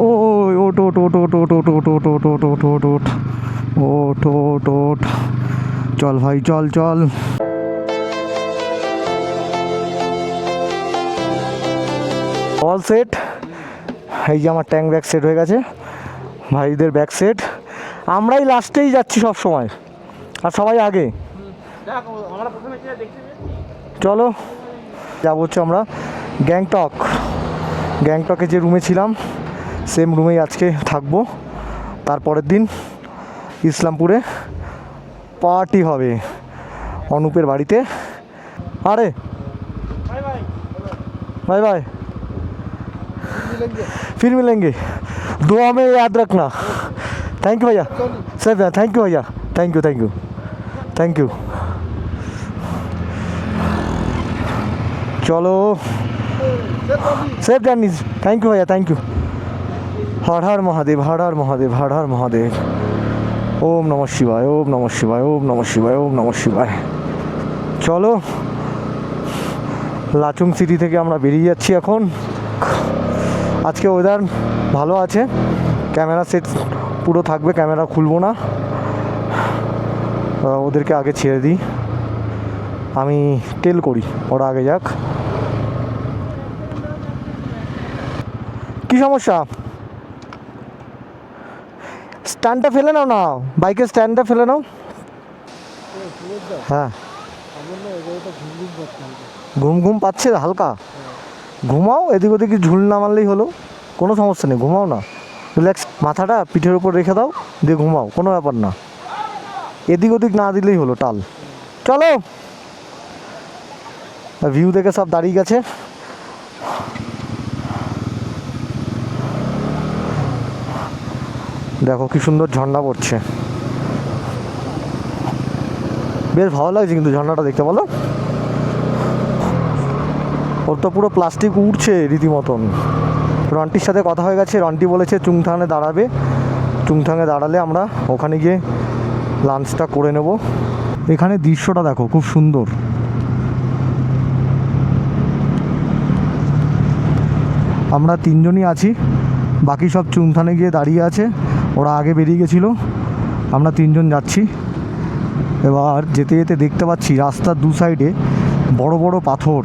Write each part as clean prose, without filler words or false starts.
ও ওট ওট ওট ওট ওট ওট ওট ওট ওট ওট ওট ওট ওট ওট ওট ওট চল ভাই চল চল। All set. এই যে আমার ট্যাঙ্ক ব্যাগ সেট হয়ে গেছে, ভাইদের ব্যাগ সেট। আমরাই লাস্টেই যাচ্ছি সব সময়, আর সবাই আগে। চলো যাবো হচ্ছে আমরা গ্যাংটক। গ্যাংটকে যে রুমে ছিলাম সেম রুমেই আজকে থাকবো। তারপরের দিন ইসলামপুরে পার্টি হবে অনুপের বাড়িতে। আরে बाय बाय, फिर मिलेंगे, दुआ में याद रखना। थैंक यू भैया, सर थैंक यू भैया, thank you thank you thank you. चलो सेफ जर्नीज, थैंक यू भैया थैंक यू। हर हर महादेव, हर हर महादेव, हर हर महादेव। ओम नमः शिवाय, ओम नमः शिवाय, ओम नमः शिवाय, ओम नमः शिवाय। चलो লাচুং সিটি থেকে আমরা বেরিয়ে যাচ্ছি এখন। আজকে ওয়েদার ভালো আছে, ক্যামেরা সেট পুরো থাকবে, ক্যামেরা খুলবো না, ওদেরকে আগে ছেড়ে দিই, আমি টেল করি, ওরা আগে যাক। কি সমস্যা? স্ট্যান্ডটা ফেলে নাও না, বাইকের স্ট্যান্ডটা ফেলে নাও। হ্যাঁ ঘুম ঘুম পাচ্ছে হালকা, ঘুমাও, এদিক ওদিকে ঝুল না মারলেই হলো, কোনো সমস্যা নেই, ঘুমাও না, রিল্যাক্স, মাথাটা পিঠের উপর রেখে দাও, দিয়ে ঘুমাও, কোনো ব্যাপার না, এদিক ওদিক না দিলেই হলো টাল। চলো ভিউ দেখে সব দাঁড়িয়ে গেছে। দেখো কি সুন্দর ঝর্ণা পড়ছে, বেশ ভালো লাগছে কিন্তু ঝর্ণাটা দেখতে, বলো। ওর তো পুরো প্লাস্টিক উঠছে রীতিমতন। রন্টির সাথে কথা হয়ে গেছে, রন্টি বলেছে চুংথাংয়ে দাঁড়াবে, চুংথাংয়ে দাঁড়ালে আমরা ওখানে গিয়ে লাঞ্চটা করে নেব। এখানে দৃশ্যটা দেখো খুব সুন্দর, আমরা তিনজনই আছি, বাকি সব চুংথাংয়ে গিয়ে দাঁড়িয়ে আছে, ওরা আগে বেরিয়ে গেছিলো, আমরা তিনজন যাচ্ছি। এবার যেতে যেতে দেখতে পাচ্ছি রাস্তার দু সাইডে বড় বড় পাথর,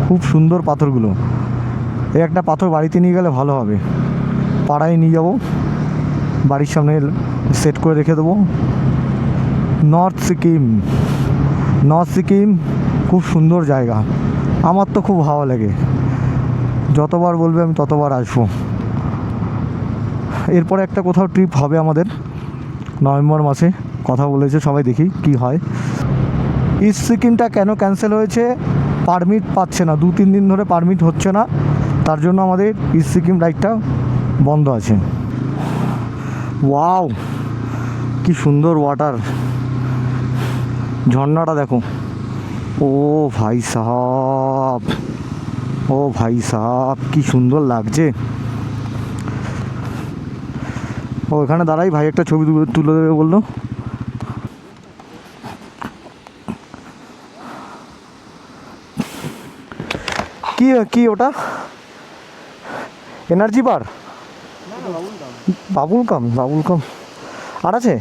খুব সুন্দর পাথরগুলো। এই একটা পাথর বাড়িতে নিয়ে গেলে ভালো হবে, পাড়ায় নিয়ে যাব, বাড়ির সামনে সেট করে রেখে দেবো। নর্থ সিকিম, নর্থ সিকিম খুব সুন্দর জায়গা, আমার তো খুব ভালো লাগে, যতবার বলবে আমি ততবার আসবো। এরপরে একটা কোথাও ট্রিপ হবে আমাদের নভেম্বর মাসে, কথা বলেছে সবাই, দেখি কি হয়। ইস্ট সিকিমটা কেন ক্যান্সেল হয়েছে, পারমিট পাচ্ছে না, 2-3 দিন ধরে পারমিট হচ্ছে না, তার জন্য আমাদের ইস্ট সিকিম রাইডটা বন্ধ আছে। ওয়াও কি সুন্দর ওয়াটার, ঝর্ণাটা দেখো, ও ভাই সাহাব, ও ভাই সাহাব কি সুন্দর লাগছে। ও এখানে দাঁড়াই, ভাই একটা ছবি তুলে দেবে বললো। কি কি ওটা, এনার্জি বার, বাবুল কাম, বাবুল কাম আর আছে।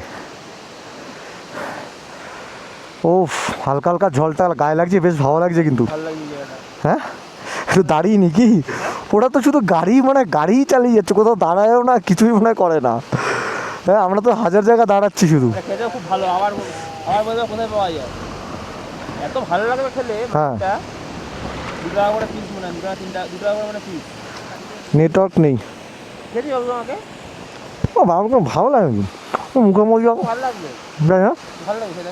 ও হালকা হালকা জলটা গায়ে লাগছে, বেশ ভালো লাগছে কিন্তু। হ্যাঁ একটু দাঁড়িয়ে নি কি, ওরা তো শুধু গাড়ি মানে গাড়িই চালিয়ে যাচ্ছে, কোথাও দাঁড়ায়ও না, কিছুই মনে করে না। হ্যাঁ আমরা তো হাজার জায়গা দাঁড়াচ্ছি শুধু। খুব ভালো, আবার বলবে কোথায় পাওয়া যায়, এত ভালো লাগবে খেলে। হ্যাঁ 2 টাকা করে পিস, মনে হয় 2 টাকা করে পিস। নেটওয়ার্ক নেই, খেতে বলবো আমাকে, ও বাবা ভালো লাগে, মুখোমুখি ভালো লাগবে, হ্যাঁ ভালো লাগবে খেতে।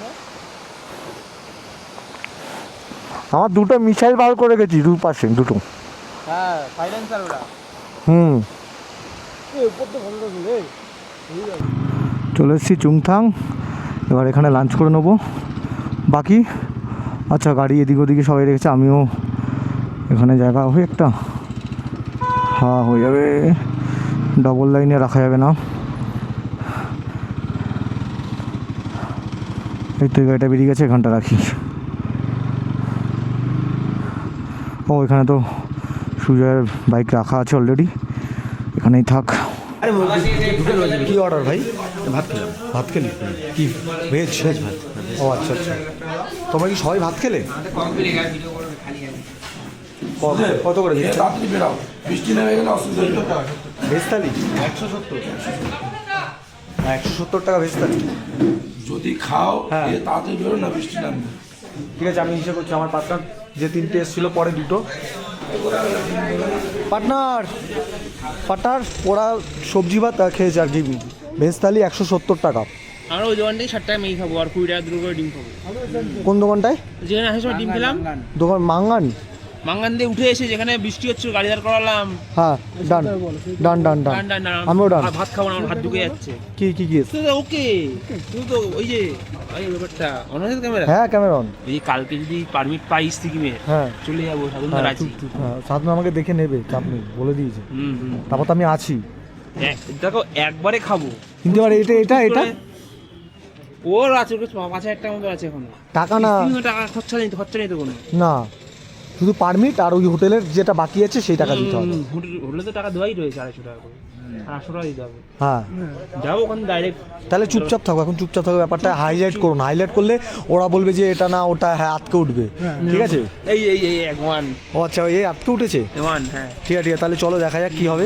আমার দুটো মিসাইল বার করে গেছি, 2% দুটো। হ্যাঁ সাইলেন্সার ওরা। চলে এসেছি চুংথাং, এবার এখানে লাঞ্চ করে নেবো। বাকি আচ্ছা গাড়ি এদিক ওদিকে সবাই রেখেছে, আমিও এখানে জায়গা হবে একটা, হ্যাঁ হয়ে যাবে, ডবল লাইনে রাখা যাবে না। এই তো গাড়িটা বেরিয়ে গেছে, এখানটা রাখি। ও এখানে তো সুজয়ের বাইক রাখা আছে অলরেডি, এখানেই থাক। কি অর্ডার ভাই? ভাত খেলাম। ভাত খেলি? কি ভেজ? ভেজ ভাত। ও আচ্ছা আচ্ছা। তোমরা কি সবাই ভাত খেলে? কত করে ভেজ থালি? 170 টাকা ভেজ থালি। যদি খাও হ্যাঁ। তাড়াতাড়ি বেরো না, বৃষ্টি নামবে। ঠিক আছে, আমি হিসেবে করছি। আমার পার্টনার যে 3টে এসেছিলো, পরে 2টো। পার্টনার ওরা সবজি ভাত খেয়েছে আর কি। ভেজ থালি 170 টাকা। আমরা ওই দোকান থেকে 60 টাকা ম্যাগি খাবো আর 20 টাকা দুটো করে ডিম খাবো। কোন দোকানটায়? যেখানে আসার সময় ডিম খেলাম, দোকান মাঙ্গান। মাঙ্গান দিয়ে উঠে এসে যেখানে বৃষ্টি হচ্ছিল গাড়ি দাঁড় করালাম। হ্যাঁ, ডান। আমিও ডান। ভাত খাবো না, আমার হাত ঢুকে যাচ্ছে। কি ওকে তুই তো ওই যে ওই ব্যাপারটা অন আছে ক্যামেরা। হ্যাঁ, ক্যামেরা অন। এই কালকে যদি পারমিট পাই সিকিমে, হ্যাঁ চলে যাবো সাধন হ্যাঁ, রাজি। সাধন আমাকে দেখে নেবে, চাপ নেই, বলে দিয়েছে। তারপর তো আমি আছি। দেখো একবারে খাবো, কিন্তু এবার এটা ওর আছে, ওর 5,000 টাকার মতো আছে এখন। টাকা না, টাকা খরচা নেই তো কোনো না, শুধু পারমিট আর ওই হোটেলের যেটা বাকি আছে সেই টাকা দিতে হবে। হোটেলে তো টাকা দেওয়াই রয়েছে 250 টাকা করে, 800 টাকা দিতে হবে। হ্যাঁ, যাবো ওখানে ডাইরেক্ট। তাহলে চুপচাপ থাকো, এখন চুপচাপ থাকো। ব্যাপারটা হাইলাইট করুন, হাইলাইট করলে ওরা বলবে যে এটা না ওটা, হ্যাঁ আটকে উঠবে। ঠিক আছে, এই একমান। ও আচ্ছা, এই আটকে উঠেছে। হ্যাঁ ঠিক আছে, তাহলে চলো দেখা যাক কি হবে।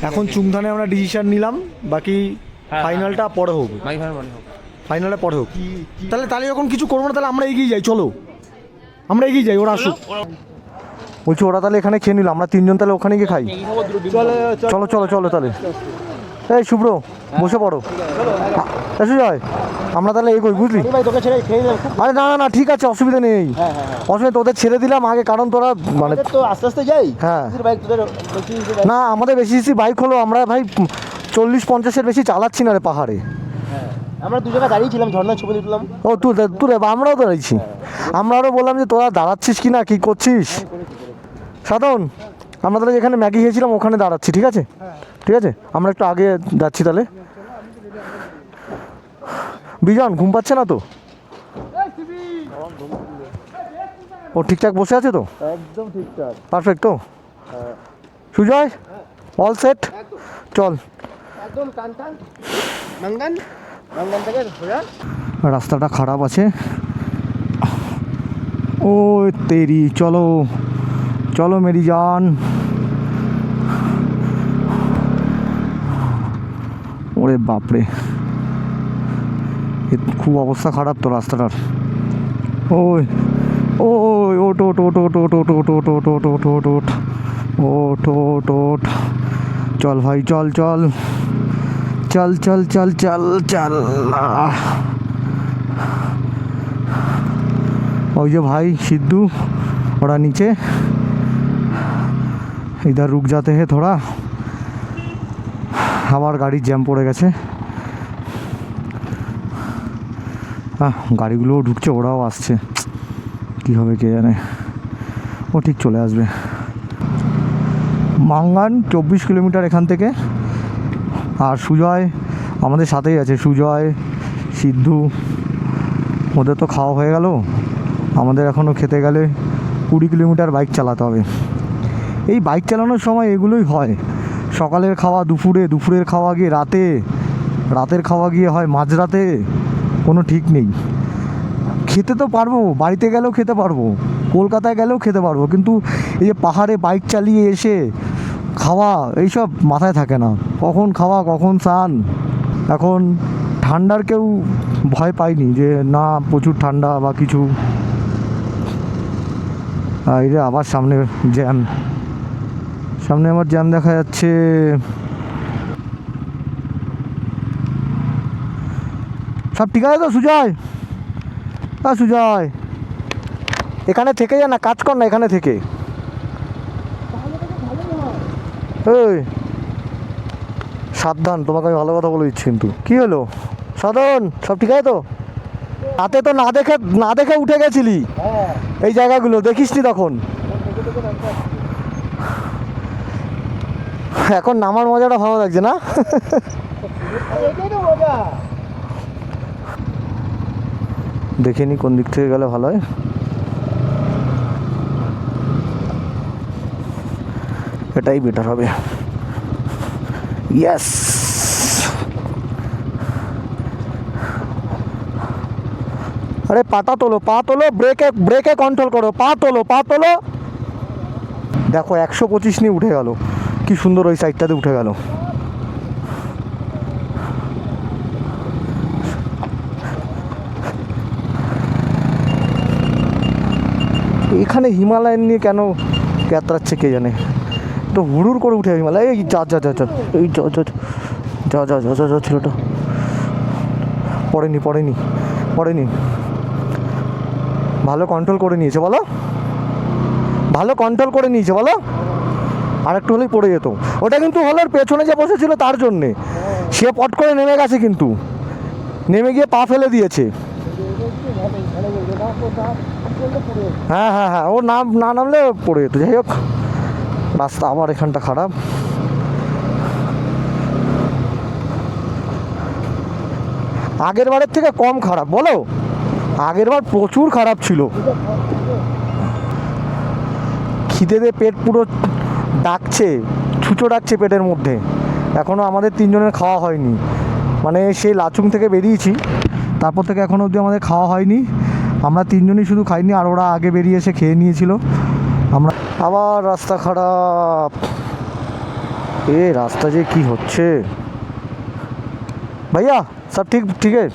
এখন চুংথানে আমরা ডিসিশন নিলাম, বাকি ফাইনালটা পরে হোক। ফাইনালে পরে হোক। তাহলে যখন কিছু করবো না, তাহলে আমরা এগিয়ে যাই। চলো আমরা এগিয়ে যাই, ওরা আসুক। বলছি ওরা তাহলে এখানে খেয়ে নিল, আমরা 3জন তাহলে ওখানে গিয়ে খাই। চলো তাহলে। এই শুভ্র, বসে পড়ো। সুজয়, আমরা তাহলে এগোই, বুঝলি? আরে না, ঠিক আছে, অসুবিধা নেই। অসুবিধা, তোদের ছেড়ে দিলাম আগে, কারণ তোরা মানে তো আস্তে আস্তে যাই। হ্যাঁ, না আমাদের বেশি বাইক হলো, আমরা ভাই 40-50-এর বেশি চালাচ্ছি না রে পাহাড়ে। আমরা 2 জায়গায় দাঁড়িয়েছিলাম, ঝর্ণার ছবি তুললাম। ও তুই আমরাও দাঁড়াইছি। আমরা আরও বললাম যে তোরা দাঁড়াচ্ছিস কি না, কি করছিস। সাধন, আমরা তাহলে যেখানে ম্যাগি খেয়েছিলাম ওখানে দাঁড়াচ্ছি। ঠিক আছে, আমরা একটু আগে যাচ্ছি তাহলে। বিজন ঘুম পাচ্ছে না তো? ও ঠিকঠাক বসে আছে তো? একদম ঠিকঠাক, পারফেক্ট তো? সুজয়, অল সেট, চল। একদম টান মাঙ্গান থেকে সোজা। রাস্তাটা খারাপ আছে। ও তেরি, চলো মেরি জান। ওরে বাপরে, খুব অবস্থা খারাপ তো রাস্তাটার। ওই ওট, চল ভাই, চল। ওই যে ভাই সিদ্ধু, ওরা নিচে। इधर रुक जाते हैं थोड़ा। আবার গাড়ির জ্যাম পড়ে গেছে। গাড়িগুলোও ঢুকছে, ওরাও আসছে, কী হবে কে জানে। ও ঠিক চলে আসবে। মাঙ্গান 24 কিলোমিটার এখান থেকে। আর সুজয় আমাদের সাথেই আছে, সুজয়, সিদ্ধু, ওদের তো খাওয়া হয়ে গেল। আমাদের এখনও খেতে গেলে 20 কিলোমিটার বাইক চালাতে হবে। এই বাইক চালানোর সময় এগুলোই হয়, সকালের খাওয়া দুপুরের খাওয়া গিয়ে রাতের খাওয়া গিয়ে হয় মাঝরাতে, কোনো ঠিক নেই। খেতে তো পারবো, বাড়িতে গেলেও খেতে পারবো, কলকাতায় গেলেও খেতে পারবো, কিন্তু এই যে পাহাড়ে বাইক চালিয়ে এসে খাওয়া, এইসব মাথায় থাকে না। কখন খাওয়া, কখন স্নান। এখন ঠান্ডার কেউ ভয় পাইনি যে না প্রচুর ঠান্ডা বা কিছু। এই যে আবার সামনে আমার জ্যাম দেখা যাচ্ছে। সব ঠিক আছে তো সুজয়? সুজয়, এখানে থেকে যা না, কাজ কর না এখানে থেকে। এই সাবধান, তোমাকে আমি ভালো কথা বলে দিচ্ছি কিন্তু। কী হলো সাধন, সব ঠিক আছে তো? হাতে তো না দেখে উঠে গেছিলি এই জায়গাগুলো, দেখিসনি তখন। এখন নামার মজাটা ভালো লাগছে না? দেখে নি কোন দিক থেকে গেলে ভালো হয়। এটাই বেটার হবে। ইয়েস। আরে পাটা তোলো, পা তোলো, ব্রেকে ব্রেকে কন্ট্রোল করো, পা তোলো, পা তোলো। দেখো 125 নিয়ে উঠে গেল, কি সুন্দর ওই সাইডটাতে উঠে গেল। এখানে হিমালয়ান নিয়ে কেন ক্যাতরাচ্ছে কে জানে, তো হুড়ুর করে উঠে হিমালয়। এই যা যা যা যা, এই যা যা যা যা যা যা যা, ছেলেটা পড়েনি পড়েনি পড়েনি, ভালো কন্ট্রোল করে নিয়েছে বলো, ভালো কন্ট্রোল করে নিয়েছে বলো। আর একটু হলেই পড়ে যেত। ওটা কিন্তু হলো ওর পেছনে যে বসেছিল তার জন্যে, সে পট করে নেমে গেছে, কিন্তু নেমে গিয়ে পা ফেলে দিয়েছে। হ্যাঁ হ্যাঁ হ্যাঁ, ও না নামলে পড়ে যেত। যাই হোক, রাস্তা আবার এখানটা খারাপ। আগের বারের থেকে কম খারাপ বলো, আগের বার প্রচুর খারাপ ছিল। খিদেতে পেট পুরো ডাকছে, ছুঁচো ডাকছে পেটের মধ্যে। এখনও আমাদের তিনজনের খাওয়া হয়নি, মানে সেই লাচুং থেকে বেরিয়েছি, তারপর থেকে এখনও অবধি আমাদের খাওয়া হয়নি। আমরা তিনজনই শুধু খাইনি, আর ওরা আগে বেরিয়ে এসে খেয়ে নিয়েছিল। আমরা আবার রাস্তা খারাপ। রাস্তা যে কি হচ্ছে भैया, सब ठीक ठीक है?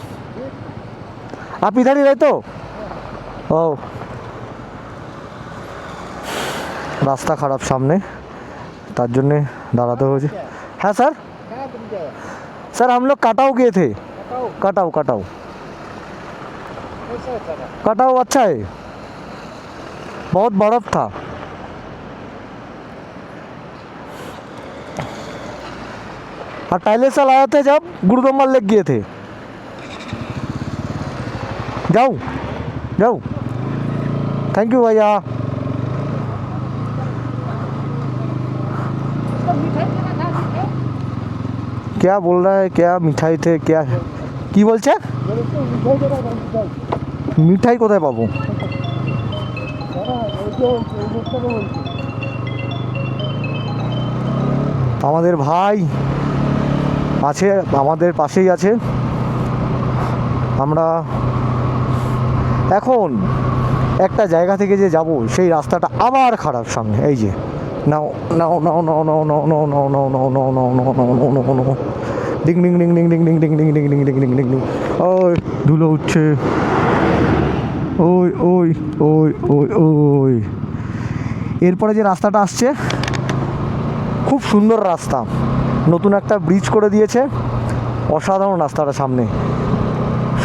आप इधर ही रहते हो? ओ, রাস্তা খারাপ সামনে, তার জন্যে দাঁড়াতে হয়েছে। হ্যাঁ স্যার, सर हम लोग कटाऊ गए थे। कटाऊ कटाऊ कटाऊ अच्छा है, बहुत बर्फ था। और पहले साल आए थे जब गुरुदम्बा लेक गए थे। जाओ जाओ, थैंक यू भैया। क्या बोल रहा है, क्या मिठाई थे, क्या है কি বলছে? মিঠাই কোথায় পাবো? আমাদের ভাই আছে, আমাদের পাশেই আছে। আমরা এখন একটা জায়গা থেকে যে যাব, সেই রাস্তাটা আবার খারাপ সামনে। এই যে নাও নাও নাও নাও নাও নাও নাও নাও নাও নাও নাও নাও নাও নাও নাও নাও নাও, ডিং ডিং ডিং ডিং ডিং ডিং ডিং ডিং ডিং ডিং ডিং ডিং ডিং ডিং। ওই ধুলো উঠছে, ওই ওই ওই ওই ওই। এরপরে যে রাস্তাটা আসছে, খুব সুন্দর রাস্তা, নতুন একটা ব্রিজ করে দিয়েছে, অসাধারণ রাস্তাটা সামনে।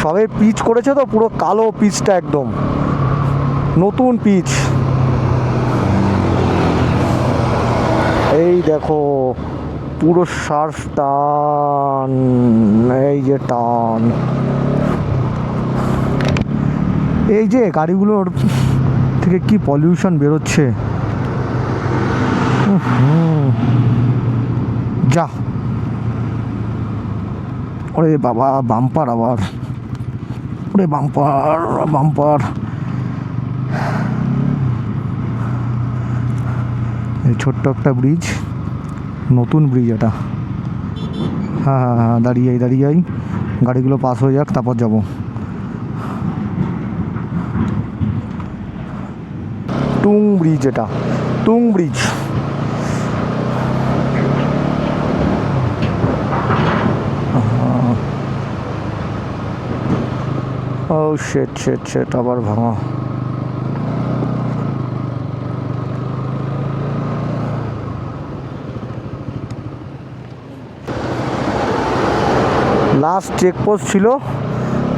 সবে পিচ করেছে তো, পুরো কালো পিচটা, একদম নতুন পিচ। এই দেখো পুরো শার্প টান, এই যে টান, এই যে গাড়িগুলোর থেকে কি পলিউশন বেরোচ্ছে। যা, ওরে বাবা, বাম্পার আবার, ওরে বাম্পার বাম্পার। এই ছোট্ট একটা ব্রিজ, নতুন ব্রিজ এটা। হ্যাঁ হ্যাঁ হ্যাঁ, দাঁড়িয়ে দাঁড়িয়ে গাড়িগুলো পাস হয়ে যাক, তারপর যাব। টুং ব্রিজ, এটা টুং ব্রিজ। ও শেট শেট শেট, আবার ভাঙা। লাস্ট চেকপোস্ট ছিল,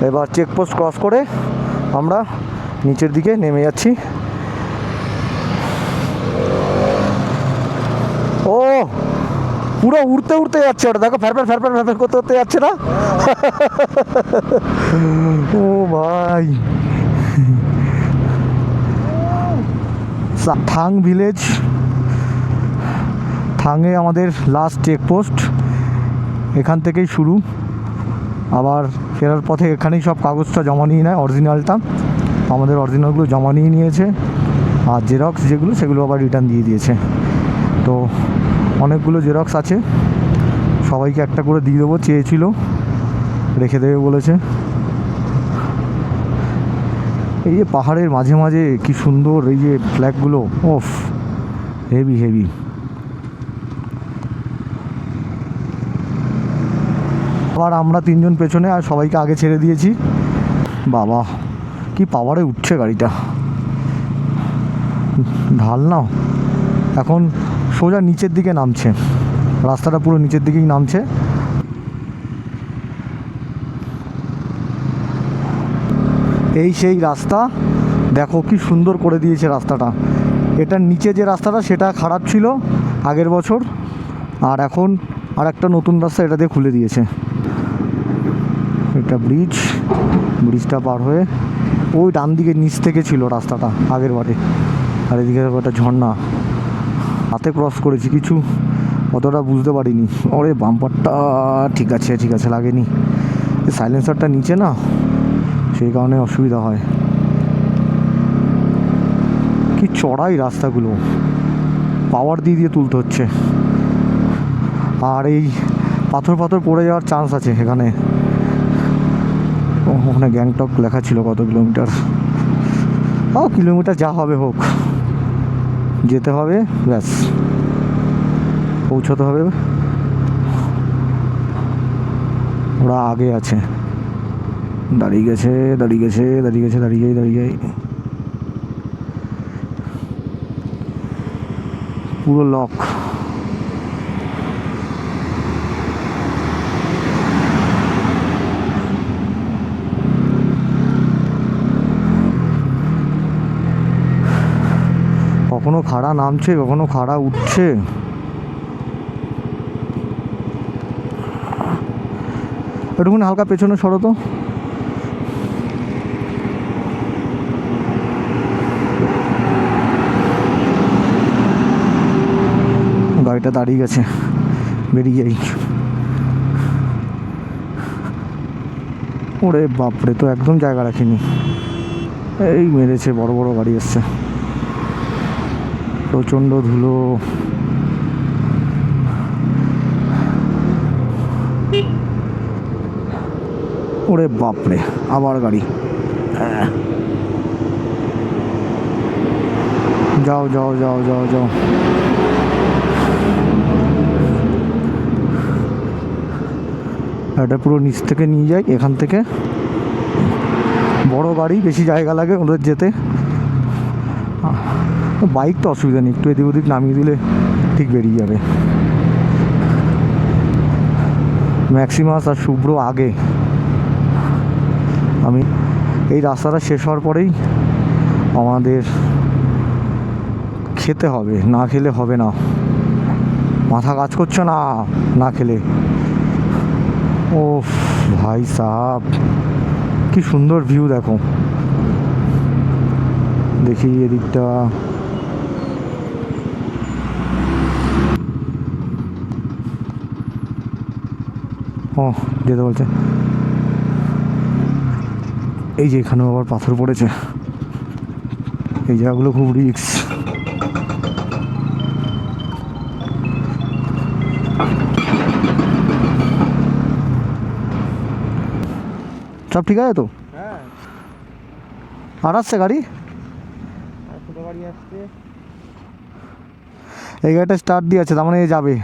এবার চেকপোস্ট ক্রস করে আমরা নিচের দিকে নেমে যাচ্ছি। ও পুরো উড়তে উড়তে যাচ্ছে ওটা, দেখো ফ্যারফ্যার ফ্যারফ্যার ফ্যারফ্যার করতে করতে যাচ্ছে না? ও ভাই, থাং ভিলেজ, থাংয়ে আমাদের লাস্ট চেকপোস্ট, এখান থেকেই শুরু। আবার ফেরার পথে এখানেই সব কাগজটা জমা নিয়ে নেয়, অরিজিনালটা, আমাদের অরিজিনালগুলো জমা নিয়ে নিয়েছে, আর জেরক্স যেগুলো সেগুলো আবার রিটার্ন দিয়ে দিয়েছে। তো অনেকগুলো জেরক্স আছে, সব সবাইকে একটা করে দিয়ে দেবো চেয়েছিল, রেখে দেবে বলেছে। এই যে পাহাড়ের মাঝে মাঝে কি সুন্দর এই যে ফ্ল্যাগগুলো, ওফ হেভি হেভি। আবার আমরা তিনজন পেছনে আর সবাইকে আগে ছেড়ে দিয়েছি। বাবা কি পাওয়ারে উঠছে গাড়িটা, ঢাল না এখন সোজা নিচের দিকে নামছে, রাস্তাটা পুরো নিচের দিকেই নামছে। এই সেই রাস্তা, দেখো কি সুন্দর করে দিয়েছে রাস্তাটা। এটার নিচে যে রাস্তাটা সেটা খারাপ ছিল আগের বছর, আর এখন আর একটা নতুন রাস্তা এটা দিয়ে খুলে দিয়েছে। এটা ব্রিজটা পার হয়ে ওই ডান দিকে নিচ থেকে ছিল রাস্তাটা আগের বারে, আর এদিকে একটা ঝর্ণা। হাতে ক্রস করেছি, কিছু অতটা বুঝতে পারিনি। ওরে বাম্পারটা ঠিক আছে লাগেনি, সাইলেন্সারটা নিচে না, সেই কারণে অসুবিধা হয়। কি চড়াই রাস্তাগুলো, পাওয়ার দিয়ে তুলতে হচ্ছে। আর এই পাথর পড়ে যাওয়ার চান্স আছে এখানে। ওখানে গ্যাংটক লেখা ছিল কত কিলোমিটার, কিলোমিটার যা হবে হোক, যেতে হবে ব্যাস, পৌঁছতে হবে। ওরা আগে আছে, দাঁড়িয়ে গেছে পুরো লক। কখনো খাড়া নামছে, কখনো খাড়া উঠছে। একটুখানি হালকা পেছনে সরো তো। গাড়িটা দাঁড়িয়ে গেছে, বেরিয়ে যাই। ওরে বাপরে, তো একদম জায়গা রাখিনি। এই মেরেছে, বড় বড় গাড়ি এসছে, প্রচণ্ড ধুলো। ওরে বাপরে, আবার গাড়ি। যাও এটা পুরো নিচ থেকে নিয়ে যাই, এখান থেকে বড় গাড়ি বেশি জায়গা লাগে ওদের যেতে। বাইক তো অসুবিধা নেই, একটু এদিক ওদিক নামিয়ে দিলে ঠিক বেরিয়ে যাবে। ম্যাক্সিমাস আর শুভ্র আগে। আমি এই রাস্তাটা শেষ হওয়ার পরেই আমাদের খেতে হবে, না খেলে হবে না, মাথা কাজ করছে না খেলে। ও ভাই সাহাব, কি সুন্দর ভিউ দেখো। দেখি এদিকটা, যেতে বলছে। এই যে এখানেও আবার পাথর পড়েছে, এই জায়গাগুলো খুব রিস্ক। সব ঠিক আছে তো? হ্যাঁ, আর আসছে গাড়ি, ছোটো গাড়ি আসছে। এই গাড়িটা স্টার্ট দিয়ে আছে, তার মানে যাবে।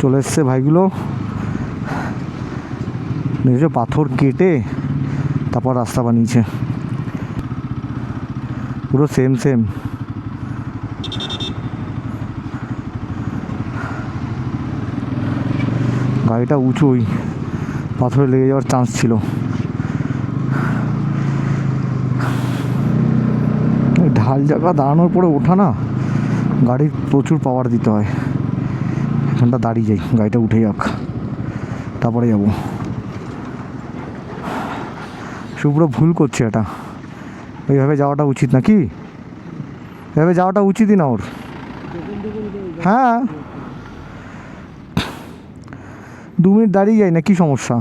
চলে এসছে ভাইগুলো, দেখেছো পাথর কেটে তারপর রাস্তা বানিয়েছে, পুরো সেম গাড়িটা উঁচুই, পাথরে লেগে যাওয়ার চান্স ছিল। ঢাল জায়গা দাঁড়ানোর পরে ওঠা না, গাড়ির প্রচুর পাওয়ার দিতে হয়। এখানটা দাঁড়িয়ে যাই, গাড়িটা উঠে যাক, তারপরে যাব। শুভ্র ভুল করছে, এটা এইভাবে যাওয়াটা উচিত না, কি এভাবে যাওয়াটা উচিতই না ওর। হ্যাঁ 2 মিনিট দাঁড়িয়ে যাই না, কি সমস্যা,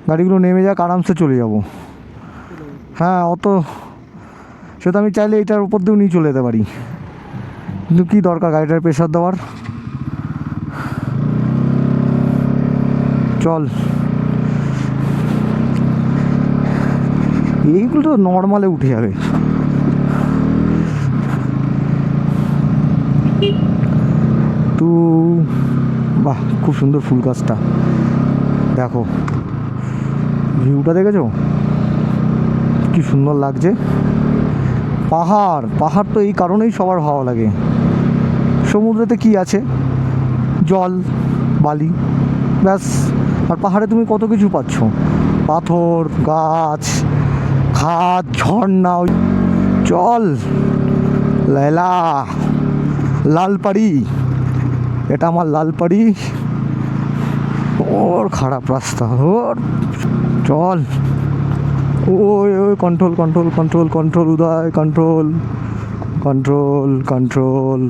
গাড়িগুলো নেমে যাক, আরামসে চলে যাব। হ্যাঁ অত সেটা আমি চাইলে এটার উপর দিয়েও নিয়ে চলে যেতে পারি, কিন্তু কী দরকার গাড়িটার প্রেশার দেওয়ার। চল, এইগুলো তো নর্মালে উঠে যাবে। তো বাহ, খুব সুন্দর ফুল গাছটা, দেখো ভিউটা দেখেছো কি সুন্দর লাগছে। পাহাড়, পাহাড় তো এই কারণেই সবার ভালো লাগে। সমুদ্রেতে কি আছে, জল বালি ব্যাস, আর পাহাড়ে তুমি কত কিছু পাচ্ছ, পাথর, গাছ, খাদ, ঝর্ণা। চল লাইলা, লালপাড়ি, এটা আমার লালপাড়ি। ওর খারাপ রাস্তা, ওর চল। ওই ওই কন্ট্রোল কন্ট্রোল কন্ট্রোল কন্ট্রোল উদয়, কন্ট্রোল কন্ট্রোল কন্ট্রোল।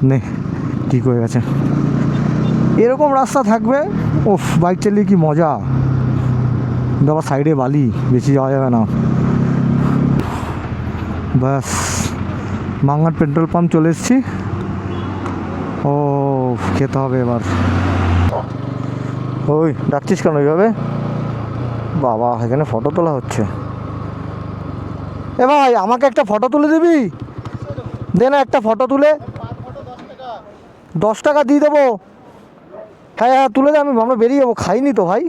নে ঠিক হয়ে গেছে। এরকম রাস্তা থাকবে, ওফ বাইক চালিয়ে কি মজা। কিন্তু আবার সাইডে বালি, বেশি যাওয়া যাবে না। ব্যাস মাঙ্গার পেট্রোল পাম্প চলে এসেছি। ও খেতে হবে এবার। ওই ডাকছিস কেন ওইভাবে? বাবা এখানে ফটো তোলা হচ্ছে। এ ভাই আমাকে একটা ফটো তুলে দিবি? দে না একটা ফটো তুলে। 10 টাকা দিয়ে দেবো। হ্যাঁ হ্যাঁ তুলে দে, আমরা বেরিয়ে যাবো। খাইনি তো ভাই,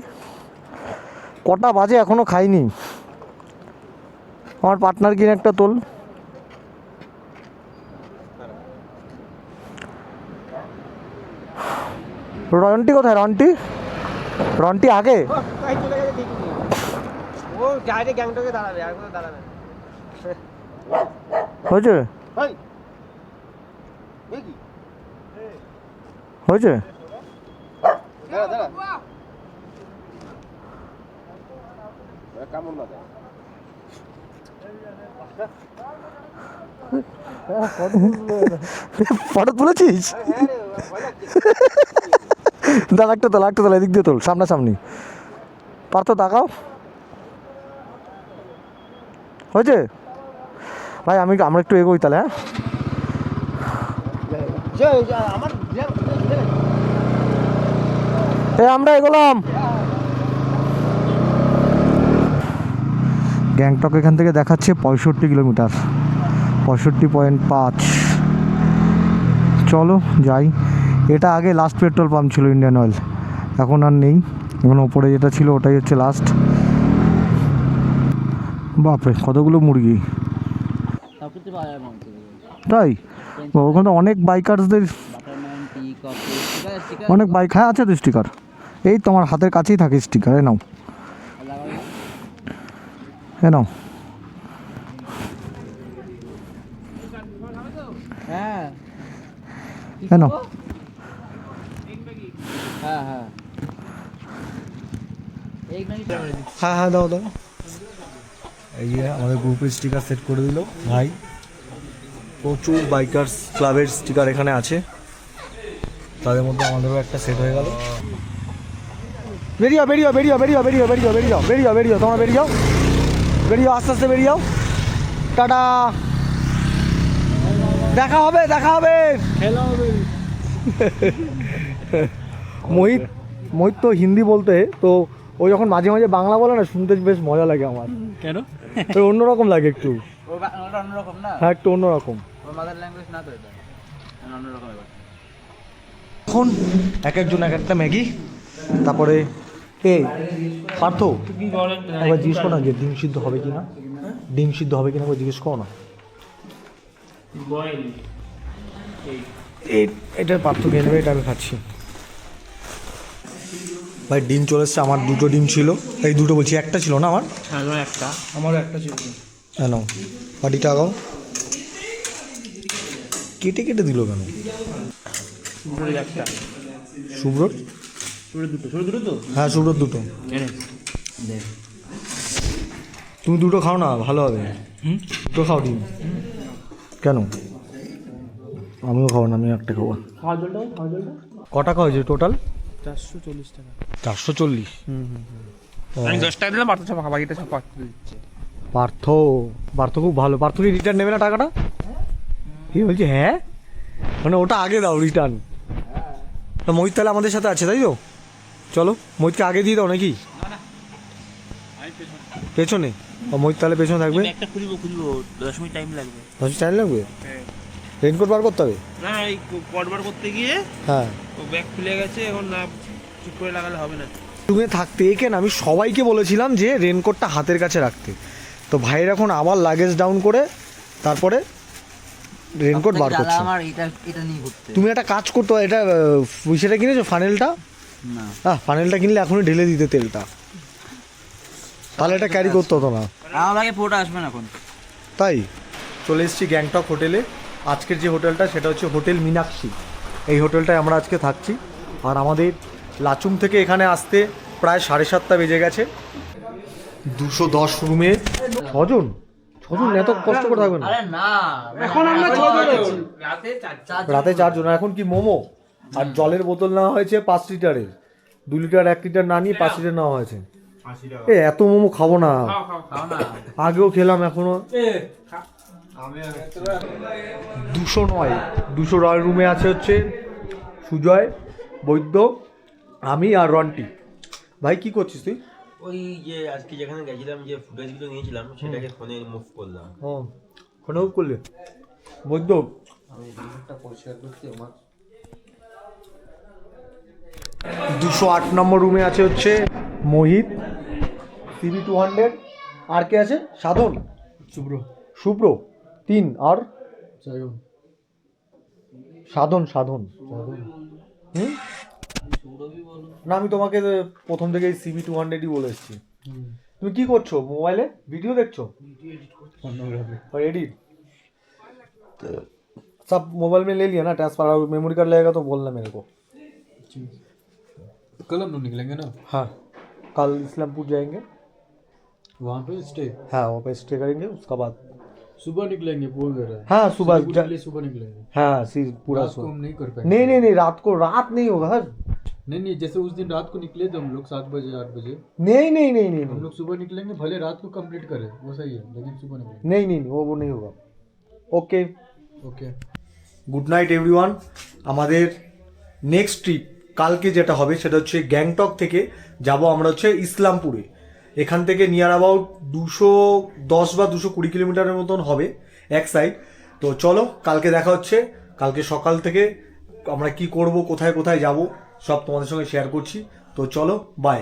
কটা বাজে এখনও খাইনি। আমার পার্টনার কিনে একটা তোল। রন্টি কোথায়? রন্টি, রন্টি আগে ও ডাইরেক্ট গ্যাংটকে দাঁড়াবে, আর কোথাও দাঁড়াবে না। হয়েছে হয়েছে। ফটো তুলেছিস? দাঁড়া একটা তোল, একটা তোল, এদিক দিয়ে তোল, সামনাসামনি। পারতো তাকাও। হয়েছে ভাই, আমরা একটু এগোই তাহলে। হ্যাঁ আমরা এগোলাম। গ্যাংটক এখান থেকে দেখাচ্ছে 65 কিলোমিটার, 65.5। চলো যাই। এটা আগে লাস্ট পেট্রোল পাম্প ছিল ইন্ডিয়ান অয়েল, এখন আর নেই। এখন ওপরে যেটা ছিল ওটাই হচ্ছে লাস্ট। বাপরে কতগুলো মুরগি, তাই ওখানে তো অনেক বাইকারসদের অনেক বাইক। হ্যাঁ আছে তো স্টিকার, এই তোমার হাতের কাছেই থাকে স্টিকার। এ নাও, এ নাও। এ নাও। হ্যাঁ হ্যাঁ দাও দাও। এই যে আমাদের গ্রুপের স্টিকার সেট করে দিল ভাই। প্রচুর বাইকার্স ক্লাবের স্টিকার এখানে আছে, তাদের মধ্যে আমাদেরও একটা সেট হয়ে গেল। বেরিয়ে যাও বেরিয়ে যাও বেরিয়ে যাও বেরিয়ে যাও বেরিয়ে যাও বেরিয়ে যাও বেরিয়ে যাও বেরিয়ে যাও তোমরা বেরিয়ে যাও, বেরিয়ে যাও আস্তে আস্তে বেরিয়ে যাও। টাটা, দেখা হবে দেখা হবে। মোহিত মোহিত তো হিন্দি বলতে, তো ও যখন মাঝে মাঝে বাংলা বলে না, শুনতে বেশ মজা লাগে আমার। কেন? অন্যরকম লাগে একটু। ওটা অন্যরকম না? হ্যাঁ একটু অন্যরকম। ওর মাদার ল্যাঙ্গুয়েজ না তো, এটা অন্যরকম ব্যাপার। এখন এক একজন এক একটা ম্যাগি। তারপরে এ পার্থ একবার জিজ্ঞেস করো না যে ডিম সিদ্ধ হবে কি না, ডিম সিদ্ধ হবে কিনা একবার জিজ্ঞেস করো না। এটা পার্থ খেয়ে নেবে, এটা আমি খাচ্ছি। ভাই ডিম চলে এসছে, আমার 2টো ডিম ছিল, এই 2টো বলছি, একটা ছিল না আমার। একটা, আমারও একটা ছিল। হ্যাঁ নাও, পাটিটা আগাও। কেটে কেটে দিল কেন? একটা শুভ্রর দুটো তো। হ্যাঁ শুভ্রর 2টো। তুমি 2টো খাও না, ভালো হবে। 2টো খাও ডিম। কেন? আমিও খাবো না, আমি একটা খাবো। ক টাকা হয়েছে টোটাল? 440 টাকা। 440? আমি 10 টাকা দিলাম, পার্থ বাকিটা সব পার্থ দিচ্ছে। পার্থ পার্থ খুব ভালো। পার্থ কি রিটার্ন নেবে না টাকাটা? কি বলছি? হ্যাঁ মানে ওটা আগে দাও রিটার্ন। তো মোহিত তাহলে আমাদের সাথে আছে তাই তো? চলো মহিতকে আগে দিয়ে দাও নাকি আমি পেছনে পেছনে? ও মহিত তাহলে পেছনে থাকবে। ব্যাগটা খুলবো 10 মিনিট টাইম লাগবে। 10 টাইম লাগবে? রেনকোট বার করতে হবে? না এই কটবার করতে গিয়ে হ্যাঁ ও ব্যাগ খুলে গেছে, এখন না ঠিক করে লাগালে হবে না। তুমি থাকতে এখানে আমি সবাইকে বলেছিলাম যে রেনকোটটা হাতের কাছে রাখতে, তো ভাইয়ের এখন আবার লাগেজ ডাউন করে তারপরে রেনকোট বার করছে। আমার এটা নিয়ে ঘুরতে। তুমি একটা কাজ করতো, এটা সেটা কিনেছো ফানেলটা? না হ্যাঁ ফানেলটা কিনলে এখনই ঢেলে দিতে তেলটা, তাহলে এটা ক্যারি করতে হতো না। আমার লাগে পুরোটা আসবে না এখন। তাই চলে এসেছি গ্যাংটক হোটেলে। আজকের যে হোটেলটা সেটা হচ্ছে হোটেল মীনাক্ষী। এই হোটেলটায় আমরা আজকে থাকছি। আর আমাদের লাচুং থেকে এখানে আসতে প্রায় 7:30 বেজে গেছে। 210 রুমে 6 জন এত কষ্ট করে থাকবেন? আরে না, এখন আমরা 6 জন আছি। রাতে 4 জন। এখন কি মোমো আর জলের বোতল নেওয়া হয়েছে 5 লিটারের, 2 লিটার 1 লিটার না নিয়ে 5 লিটার নেওয়া হয়েছে। এত মোমো খাবো না, খাও না। আগেও খেলাম এখনো। 209 রুমে আছে হচ্ছে সুজয়, বৈদ্য, আমি আর রন্টি। ভাই কি করছিস তুই? ওই যে আজকে যেখানে গেছিলাম যে ফুটেজগুলো নিয়েছিলাম সেটাকে ফোনে মুভ করলাম। ও ফোনে উপ করলে? বৈদ্য 208 নম্বর রুমে আছে হচ্ছে মোহিত, সিবি 200। আর কে আছে? সাধন, শুভ্র 3 আর সাধন হুম না আমি তোমাকে প্রথম থেকেই সিবি 200ই বলে এসেছি। তুমি কি করছো? মোবাইলে ভিডিও দেখছো? एडिट सब मोबाइल में ले लिया ना ट्रांसफर, मेमोरी कार्ड लगेगा तो बोलना मेरे को। कल हम लोग निकलेंगे ना, हाँ कल इस्लामपुर जाएंगे, वहाँ पे स्टे। हाँ वहाँ पे स्टे करेंगे, उसका बाद सुबह निकलेंगे बोल दे रहा है। हाँ सुबह सुबह निकलेंगे। हाँ पूरा रात को हम नहीं कर पाएंगे। नहीं रात नहीं होगा सर। नहीं जैसे उस दिन रात को निकले थे हम लोग 7 बजे 8 बजे, नहीं हम लोग सुबह निकलेंगे, भले रात को कंप्लीट करें वो सही है, लेकिन सुबह निकलेंगे। नहीं वो नहीं होगा। Okay okay good night everyone. আমাদের নেক্সট ট্রিপ কালকে যেটা হবে সেটা হচ্ছে গ্যাংটক থেকে যাব আমরা হচ্ছে ইসলামপুরে। এখান থেকে নিয়ার অ্যাবাউট 210 বা 220 কিলোমিটারের মতন হবে এক সাইড। তো চলো কালকে দেখা হচ্ছে। কালকে সকাল থেকে আমরা কি করব, কোথায় যাব সব তোমাদের সঙ্গে শেয়ার করছি। তো চলো বাই।